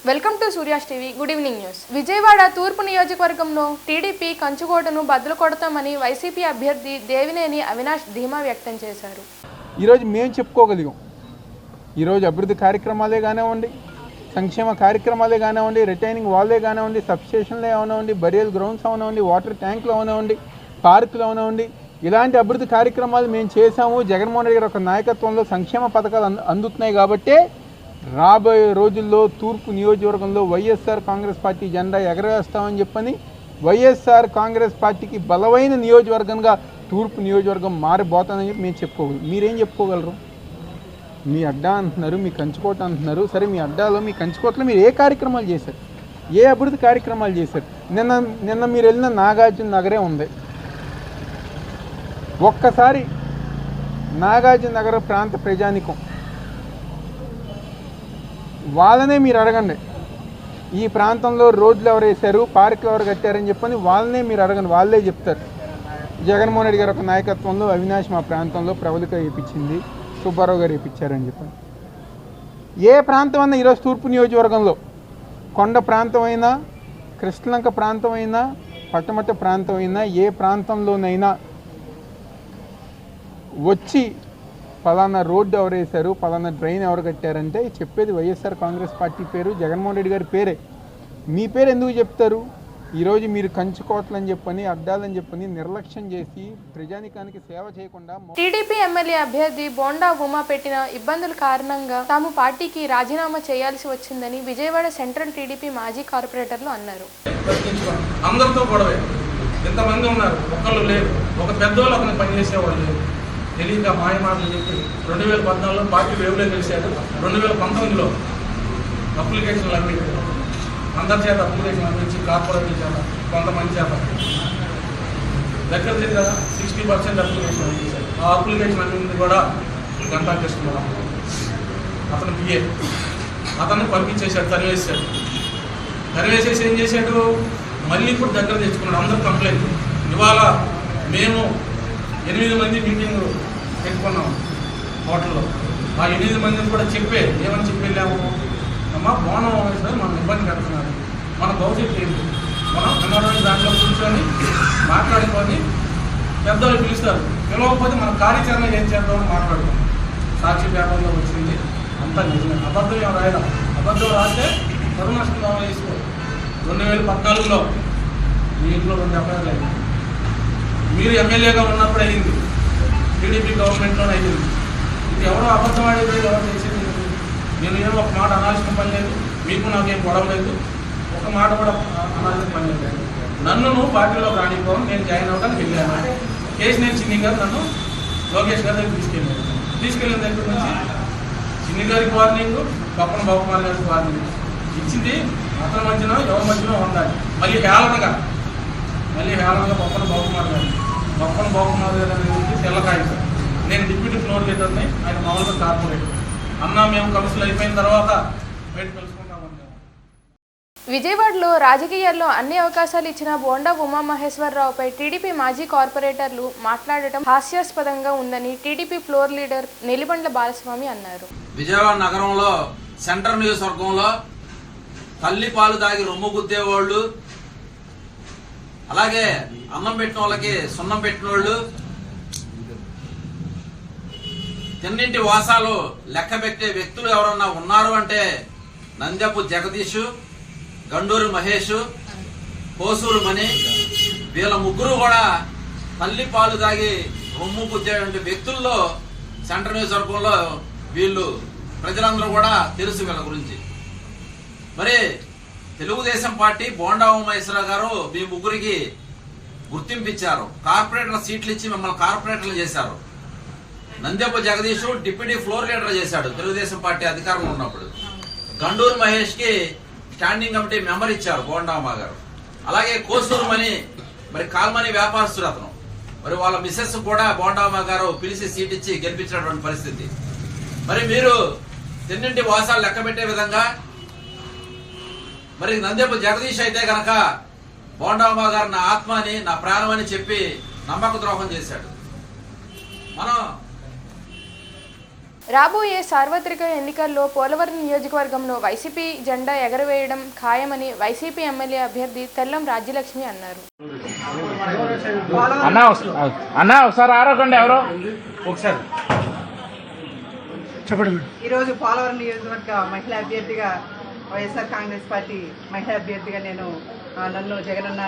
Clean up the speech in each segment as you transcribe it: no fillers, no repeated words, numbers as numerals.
Welcome to Surya's TV. Good evening news. Vijayawada తూర్పు నియోజకవర్గంలో TDP కంచుకోటను బద్దలు కొడతామని వైసీపీ అభ్యర్థి దేవినేని అవినాష్ ధీమా వ్యక్తం చేశారు. ఈరోజు మేము చెప్పుకోగలిగాం. ఈరోజు అభివృద్ధి కార్యక్రమాలే కానివ్వండి, సంక్షేమ కార్యక్రమాలే కానివ్వండి, రిటైనింగ్ వాల్లే కానివ్వండి, సబ్స్టేషన్లే అవనివ్వండి, బరియల్ గ్రౌండ్స్ అవనివ్వండి, వాటర్ ట్యాంకులు అవనివ్వండి, పార్కులు అవనివ్వండి, ఇలాంటి అభివృద్ధి కార్యక్రమాలు మేము చేశాము. జగన్మోహన్ రెడ్డి గారి ఒక నాయకత్వంలో సంక్షేమ పథకాలు అందుతున్నాయి కాబట్టే రాబోయే రోజుల్లో తూర్పు నియోజకవర్గంలో వైఎస్ఆర్ కాంగ్రెస్ పార్టీ జెండా ఎగరవేస్తామని చెప్పని వైఎస్ఆర్ కాంగ్రెస్ పార్టీకి బలమైన నియోజకవర్గంగా తూర్పు నియోజకవర్గం మారిపోతానని చెప్పి మేము చెప్పుకోగలం. మీరేం చెప్పుకోగలరు? మీ అడ్డా అంటున్నారు, మీ కంచుకోట అంటున్నారు. సరే, మీ అడ్డాలో మీ కంచుకోటలో మీరు ఏ కార్యక్రమాలు చేశారు? ఏ అభివృద్ధి కార్యక్రమాలు చేశారు? నిన్న మీరు వెళ్ళిన నాగార్జున నగరే ఉంది. ఒక్కసారి నాగార్జున నగర ప్రాంత ప్రజానికం వాళ్ళనే మీరు అడగండి. ఈ ప్రాంతంలో రోడ్లు ఎవరు వేశారు, పార్కులు ఎవరు కట్టారని చెప్పని వాళ్ళనే మీరు అడగండి. వాళ్ళే చెప్తారు. జగన్మోహన్ రెడ్డి గారి ఒక నాయకత్వంలో అవినాష్ మా ప్రాంతంలో ప్రవళిక వేయించింది, సుబ్బారావు గారు వేయించారని చెప్పని. ఏ ప్రాంతం అన్నా ఈరోజు తూర్పు నియోజకవర్గంలో కొండ ప్రాంతం అయినా, కృష్ణలంక ప్రాంతం అయినా, పట్టమట్ట ప్రాంతం అయినా, ఏ ప్రాంతంలోనైనా వచ్చి పలానా రోడ్డు ఎవరు వేశారు, పలానా డ్రైన్ ఎవరు కట్టారంటే చెప్పేది వైఎస్ఆర్ కాంగ్రెస్ పార్టీ పేరు, జగన్మోహన్ రెడ్డి గారి పేరే. మీ పేరు ఎందుకు చెప్తారు? ఈరోజు మీరు కంచుకోట్లని చెప్పని, అడ్డాలని చెప్పని నిర్లక్ష్యం చేసి ప్రజానికానికి సేవ చేయకుండా టీడీపీ ఎమ్మెల్యే అభ్యర్థి బోండా ఉమా పెట్టిన ఇబ్బందుల కారణంగా తాము పార్టీకి రాజీనామా చేయాల్సి వచ్చిందని విజయవాడ సెంట్రల్ టీడీపీ మాజీ కార్పొరేటర్లు అన్నారు. అందరితో గొడవే, ఎంతమంది ఉన్నారు, ఒకళ్ళు లేరు, ఒక పెద్దోళ్ళు అతను పనిచేసేవాళ్ళు లేరు. తెలియక మాయమాటలు చెప్పి 2014లో పార్టీ వేవులో గెలిచాడు. 2019లో అప్లికేషన్లు అమ్మి, అందరి చేత అప్లికేషన్ అందించి కార్పొరేట్ల చేత, కొంతమంది చేత దగ్గర దగ్గర 60% అప్లికేషన్ అందించారు. ఆ అప్లికేషన్ అన్నింటినీ కూడా గంటా కృష్ణ అతను పిఏ అతన్ని పంపించేశాడు, తరివేశాడు. తరివేసేసి ఏం చేశాడు, మళ్ళీ ఇప్పుడు దగ్గర తెచ్చుకున్నాడు. అందరు కంప్లైంట్. ఇవాళ మేము 8 మంది మీటింగ్ పెట్టుకున్నాం హోటల్లో. ఆ 8 మందిని కూడా ఏమని చెప్పి వెళ్ళాము, అమ్మ బోనం వేసినది మనం ఇబ్బంది పెడుతున్నారు, మన భవిష్యత్తు ఏంటి, మనం అన్నరోజు దాంట్లో కూర్చొని మాట్లాడుకొని పెద్దలు పిలుస్తారు, పిలవకపోతే మన కార్యాచరణ ఏం చేద్దామని మాట్లాడుతాం. సాక్షి పేపర్లో వచ్చింది, అంతా నిజమే. అబద్ధం ఏం రాయడం, అబద్ధం రాస్తే కరువు నష్టం వేసుకో. 2014లో మీ ఇంట్లో 2 ఎఫ్ఐఆర్లు అయింది. మీరు ఎమ్మెల్యేగా ఉన్నప్పుడు అయింది, టీడీపీ గవర్నమెంట్లోనే అయింది. ఇది ఎవరో అబద్ధం ఆడేది, ఎవరు చేసేది. నేను ఏమో ఒక మాట అనాల్సిన పని లేదు, మీకు నాకేం గొడవ లేదు, ఒక మాట కూడా అనాల్సిన పని లేదు. నన్ను నువ్వు పార్టీలోకి రానిపోవడం, నేను జాయిన్ అవ్వడానికి వెళ్ళాను. కేశినేని చిన్ని గారు నన్ను లోకేష్ గారి దగ్గర తీసుకెళ్ళిన దగ్గర నుంచి చిన్ని గారికి వార్నింగ్, పక్కన బాబుకుమార్ గారికి వార్నింగ్ ఇచ్చింది. అతని మధ్యన ఎవరి మధ్యన ఉండాలి. మళ్ళీ హేళనగా పక్కన బాబుకుమార్ గారు అనేది తెల్లకాయ. నేను డిప్యూటీ ఫ్లోర్ లీడర్ని, ఆయన మామూలుగా కార్పొరేటర్. అన్నా మేము కౌన్సిల్ అయిపోయిన తర్వాత బయట కలుసుకుంటామని. విజయవాడలో రాజకీయాల్లో అన్ని అవకాశాలు ఇచ్చిన బోండా ఉమామహేశ్వరరావుపై టీడీపీ మాజీ కార్పొరేటర్లు మాట్లాడటం హాస్యాస్పదంగా ఉందని TDP floor leader Nelibandla Balaswamy అన్నారు. విజయవాడ నగరంలో సెంట్రల్ నియోజకవర్గంలో తల్లి పాలు తాగి రొమ్ము గుద్దేవాళ్ళు, అలాగే అన్నం పెట్టిన వాళ్ళకి సున్నం పెట్టిన వాళ్ళు, తిన్నింటి వాసాలు లెక్క పెట్టే వ్యక్తులు ఎవరన్నా ఉన్నారు అంటే నంద్యపు జగదీష్, గండూరు మహేష్, కోసూరు మణి, వీళ్ళ ముగ్గురు కూడా తల్లి పాలు తాగి రొమ్ము గుద్దేటువంటి వ్యక్తుల్లో సెంట్రల్ నియోజకవర్గంలో వీళ్ళు ప్రజలందరూ కూడా తెలుసు వీళ్ళ గురించి. మరి తెలుగుదేశం పార్టీ బోండా ఉమామహేశ్వరరావు గారు మీ ముగ్గురికి గుర్తింపు ఇచ్చారు, కార్పొరేటర్ల సీట్లు ఇచ్చి మిమ్మల్ని కార్పొరేటర్లు చేశారు. నంద్యపు జగదీష్ డిప్యూటీ ఫ్లోర్ లీడర్ చేశాడు తెలుగుదేశం పార్టీ అధికారంలో ఉన్నప్పుడు. గండూరు మహేష్ కి స్టాండింగ్ కమిటీ మెంబర్ ఇచ్చారు బోండా ఉమా గారు. అలాగే కోసూరు మణి మరి కాల్మని వ్యాపారస్తుడు అతను. మరి వాళ్ళ మిస్సెస్ కూడా బోండా ఉమా గారు పిలిచి సీట్ ఇచ్చి గెలిపించినటువంటి పరిస్థితి. మరి మీరు తిన్నింటి వాసాలు లెక్క పెట్టే విధంగా మరి నంద్యపు జగదీష్ అయితే గనక బోండా ఉమా గారు నా ఆత్మని, నా ప్రాణమని చెప్పి నమ్మక ద్రోహం చేశాడు. మనం రాబోయే సార్వత్రిక ఎన్నికల్లో పోలవరం నియోజకవర్గంలో వైసీపీ జెండా ఎగరవేయడం ఖాయమని వైసీపీ ఎమ్మెల్యే అభ్యర్థి తెల్లం రాజ్యలక్ష్మి అన్నారు. ఒకసారి ఆరోగ్యండి ఎవరో ఒకసారి చెప్పండి. ఈరోజు పోలవరం నియోజకవర్గ మహిళా అభ్యర్థిగా వైఎస్ఆర్ కాంగ్రెస్ పార్టీ మహిళా అభ్యర్థిగా నన్ను జగనన్న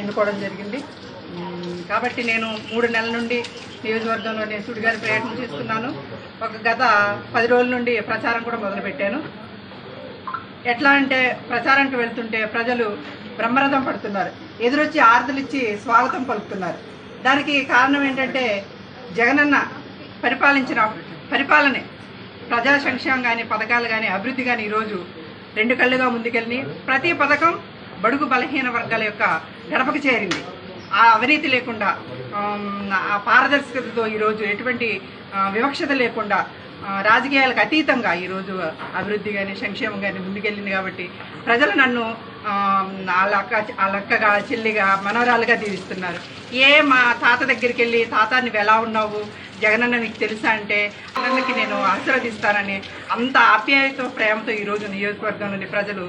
ఎన్నుకోవడం జరిగింది. కాబట్టి నేను 3 నెలల నుండి నియోజకవర్గంలో నేను సుడిగాలి ప్రయత్నం చేస్తున్నాను. గత 10 రోజుల నుండి ప్రచారం కూడా మొదలుపెట్టాను. ఎట్లా అంటే ప్రచారానికి వెళ్తుంటే ప్రజలు బ్రహ్మరథం పడుతున్నారు, ఎదురొచ్చి ఆర్దలిచ్చి స్వాగతం పలుకుతున్నారు. దానికి కారణం ఏంటంటే జగనన్న పరిపాలనే ప్రజా సంక్షేమం కానీ పథకాలు కానీ అభివృద్ధి కానీ ఈరోజు 2 కళ్ళుగా ముందుకెళ్ళి ప్రతి పథకం బడుగు బలహీన వర్గాల యొక్క గడపకు చేరింది. ఆ అవినీతి లేకుండా, ఆ పారదర్శకతతో ఈరోజు ఎటువంటి వివక్షత లేకుండా రాజకీయాలకు అతీతంగా ఈరోజు అభివృద్ధి కానీ సంక్షేమం కానీ ముందుకెళ్ళింది. కాబట్టి ప్రజలు నన్ను అక్కగా చెల్లిగా మనవరాలుగా దీవిస్తున్నారు. మా తాత దగ్గరికి వెళ్ళి తాత నువ్వు ఎలా ఉన్నావు జగనన్న నీకు తెలుసా అంటే జగనన్నకి నేను ఆశీర్వదిస్తానని అంత ఆప్యాయతో ప్రేమతో ఈరోజు నియోజకవర్గంలోని ప్రజలు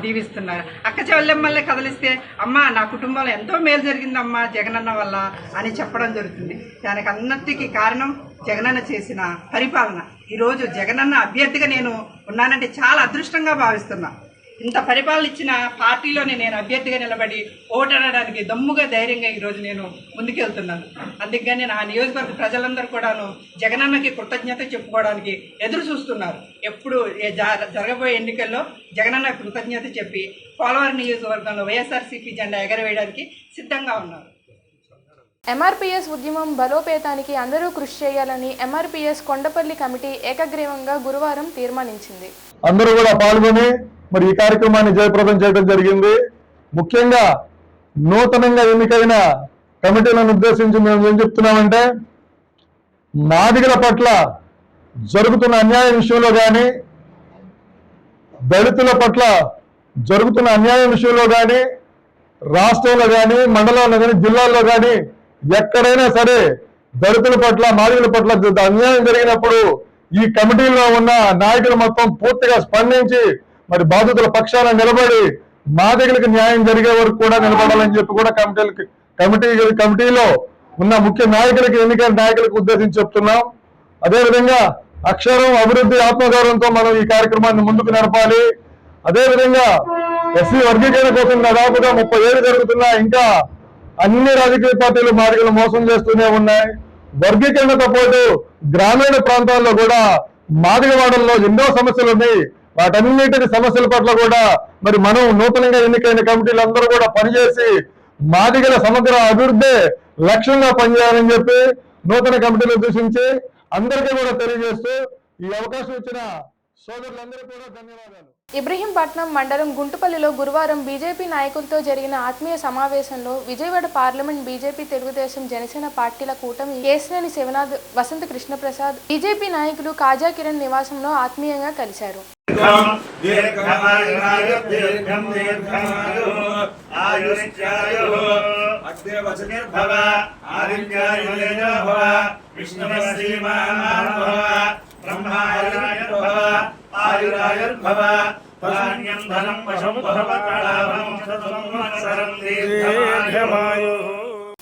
దీవిస్తున్నారు. అక్క చెల్లెమ్మల్ని కదిలిస్తే అమ్మ నా కుటుంబంలో ఎంతో మేలు జరిగిందమ్మా జగనన్న వల్ల అని చెప్పడం జరుగుతుంది. దానికి అన్నిటికీ కారణం జగనన్న చేసిన పరిపాలన. ఈరోజు జగనన్న అభ్యర్థిగా నేను ఉన్నానంటే చాలా అదృష్టంగా భావిస్తున్నా. ఇంత పరిపాలన ఇచ్చిన పార్టీలోనే నేను అభ్యర్థిగా నిలబడి ఓటడడానికి దమ్ముగా ధైర్యంగా ఈరోజు నేను ముందుకెళ్తున్నాను. అందుకని నా నియోజకవర్గ ప్రజలందరూ కూడాను జగనన్నకి కృతజ్ఞత చెప్పుకోవడానికి ఎదురు చూస్తున్నారు. ఎప్పుడు జరగబోయే ఎన్నికల్లో జగనన్న కృతజ్ఞత చెప్పి పోలవరం నియోజకవర్గంలో వైఎస్ఆర్సీపీ జెండా ఎగరవేయడానికి సిద్ధంగా ఉన్నారు. ఎంఆర్పీఎస్ ఉద్యమం బలోపేతానికి అందరూ కృషి చేయాలని ఎంఆర్పీఎస్ కొండపల్లి కమిటీ ఏకగ్రీవంగా గురువారం తీర్మానించింది. అందరూ కూడా పాల్గొని మరి ఈ కార్యక్రమాన్ని జయప్రదం చేయడం జరిగింది. ముఖ్యంగా నూతనంగా ఎన్నికైన కమిటీలను ఉద్దేశించి మేము ఏం చెప్తున్నామంటే, మాదిగల పట్ల జరుగుతున్న అన్యాయం విషయంలో కానీ, దళితుల పట్ల జరుగుతున్న అన్యాయం విషయంలో కానీ, రాష్ట్రంలో కానీ, మండలాల్లో కానీ, జిల్లాల్లో కానీ ఎక్కడైనా సరే దళితుల పట్ల మాదిగల పట్ల అన్యాయం జరిగినప్పుడు ఈ కమిటీలో ఉన్న నాయకులు మొత్తం పూర్తిగా స్పందించి మరి బాధితుల పక్షాన నిలబడి మాదిగలకు న్యాయం జరిగే వరకు కూడా నిలబడాలని చెప్పి కూడా కమిటీలో ఉన్న ముఖ్య నాయకులకి, ఎన్నికల నాయకులకు ఉద్దేశించి చెప్తున్నాం. అదేవిధంగా అక్షరం, అభివృద్ధి, ఆత్మగౌరవంతో మనం ఈ కార్యక్రమాన్ని ముందుకు నడపాలి. అదేవిధంగా ఎస్సీ వర్గీకరణ కోసం దాదాపుగా 30 ఏళ్ళు జరుగుతున్నా ఇంకా అన్ని రాజకీయ పార్టీలు మాదిగలు మోసం చేస్తూనే ఉన్నాయి. వర్గీకరణతో పాటు గ్రామీణ ప్రాంతాల్లో కూడా మాదిగవాడల్లో ఎన్నో సమస్యలు ఉన్నాయి. వాటన్నిటి సమస్యల పట్ల కూడా మరి మనం నూతనంగా ఎన్నికైన కమిటీలందరూ కూడా పనిచేసి మాదిగల సమగ్ర అభివృద్ధి లక్ష్యంగా పనిచేయాలని చెప్పి నూతన కమిటీలు ఉద్దేశించి అందరికీ కూడా తెలియజేస్తూ ఈ అవకాశం ఇచ్చిన సోదరులందరూ కూడా ధన్యవాదాలు. ఇబ్రహీంపట్నం మండలం గుంటుపల్లిలో గురువారం బీజేపీ నాయకులతో జరిగిన ఆత్మీయ సమావేశంలో విజయవాడ పార్లమెంట్ బీజేపీ, తెలుగుదేశం, జనసేన పార్టీల కూటమి కేశినేని శివనాథ్, వసంత కృష్ణప్రసాద్, బీజేపీ నాయకులు కాజా కిరణ్ నివాసంలో ఆత్మీయంగా కలిశారు.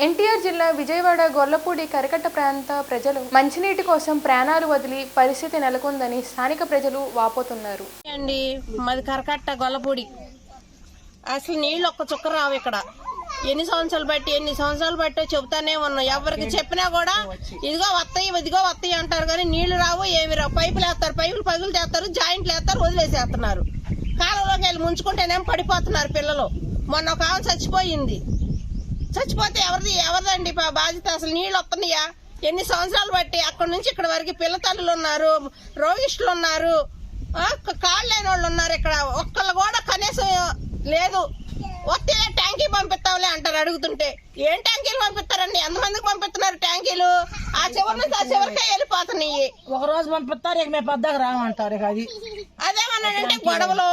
ఎన్టీఆర్ జిల్లా విజయవాడ గొల్లపూడి కరకట్ట ప్రాంత ప్రజలు మంచినీటి కోసం ప్రాణాలు వదిలి పరిస్థితి నెలకొందని స్థానిక ప్రజలు వాపోతున్నారు. మాది కరకట్ట గొల్లపూడి, అసలు నీళ్ళు ఒక్క చుక్క రావు ఇక్కడ. ఎన్ని సంవత్సరాలు బట్టి చెబుతానే ఉన్నాం. ఎవరికి చెప్పినా కూడా ఇదిగో వస్తాయి అంటారు కానీ నీళ్లు రావు, ఏమి రావు. పైపులు వేస్తారు, పైపులు పగులు చేస్తారు, జాయింట్లు వేస్తారు, వదిలేసేస్తున్నారు. కాలంలోకి వెళ్ళి ముంచుకుంటేనేమో పడిపోతున్నారు పిల్లలు. మొన్న ఒక ఆమె చచ్చిపోతే ఎవరిదండి బాధ్యత? అసలు నీళ్ళు వస్తున్నాయా? ఎన్ని సంవత్సరాలు బట్టి అక్కడి నుంచి ఇక్కడ వరకు పిల్లతల్లులు ఉన్నారు, రోగిష్టులు ఉన్నారు, కాళ్ళు లేని వాళ్ళు ఉన్నారు. ఇక్కడ ఒక్కళ్ళు కూడా కనీసం లేదు. వస్తే ట్యాంకీ పంపిస్తాంలే అంటారు అడుగుతుంటే. ఏం ట్యాంకీలు పంపిస్తారండి? ఎంతమందికి పంపిస్తున్నారు ట్యాంకీలు? ఆ చివరి నుంచి ఆ చివరికే వెళ్ళిపోతున్నాయి. ఒక రోజు పంపిస్తారు, ఇక మేము పెద్దగా రామంటారు. ఇక అది అదేమన్నాడంటే గొడవలు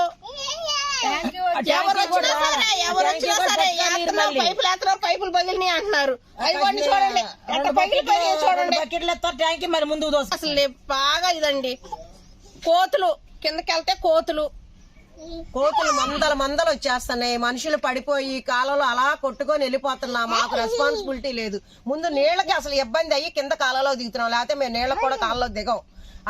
ఎవరు వచ్చినా సరే వేస్తున్నాం, పైపులు వేస్తున్నాం, పైపులు పగిలినాయి అంటున్నారు. అవి చూడండి ఎట్లా పగిలిపోయి చూడండి. మరి ముందు అసలు బాగా ఇదండి, కోతులు కిందకి వెళ్తే కోతులు మందలు వచ్చేస్తున్నాయి. మనుషులు పడిపోయి కాలంలో అలా కొట్టుకొని వెళ్ళిపోతున్నాం. మాకు రెస్పాన్సిబిలిటీ లేదు. ముందు నీళ్ళకి అసలు ఇబ్బంది అయ్యి కింద కాలంలో దిగుతున్నాం, లేకపోతే మేము నీళ్ళకి కూడా కాలంలో దిగం.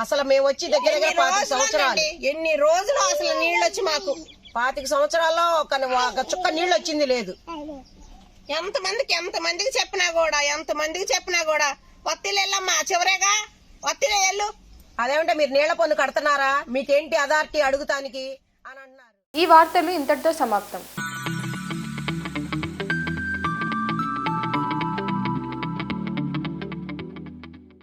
అసలు మేము వచ్చి దగ్గర 5 సంవత్సరాలు. ఎన్ని రోజులు అసలు నీళ్ళు వచ్చి మాకు 25 సంవత్సరాల్లో ఒక చుక్క నీళ్ళు వచ్చింది లేదు. ఎంతమందికి చెప్పినా కూడా వత్తిలేళ్ళమ్మా చివరేగా వత్తిలే వెళ్ళు. అదేమంటే మీరు నీళ్ల పన్ను కడుతున్నారా, మీకేంటి అథారిటీ అడుగుతానికి అని అన్నారు. ఈ వార్తలు ఇంతటితో సమాప్తం.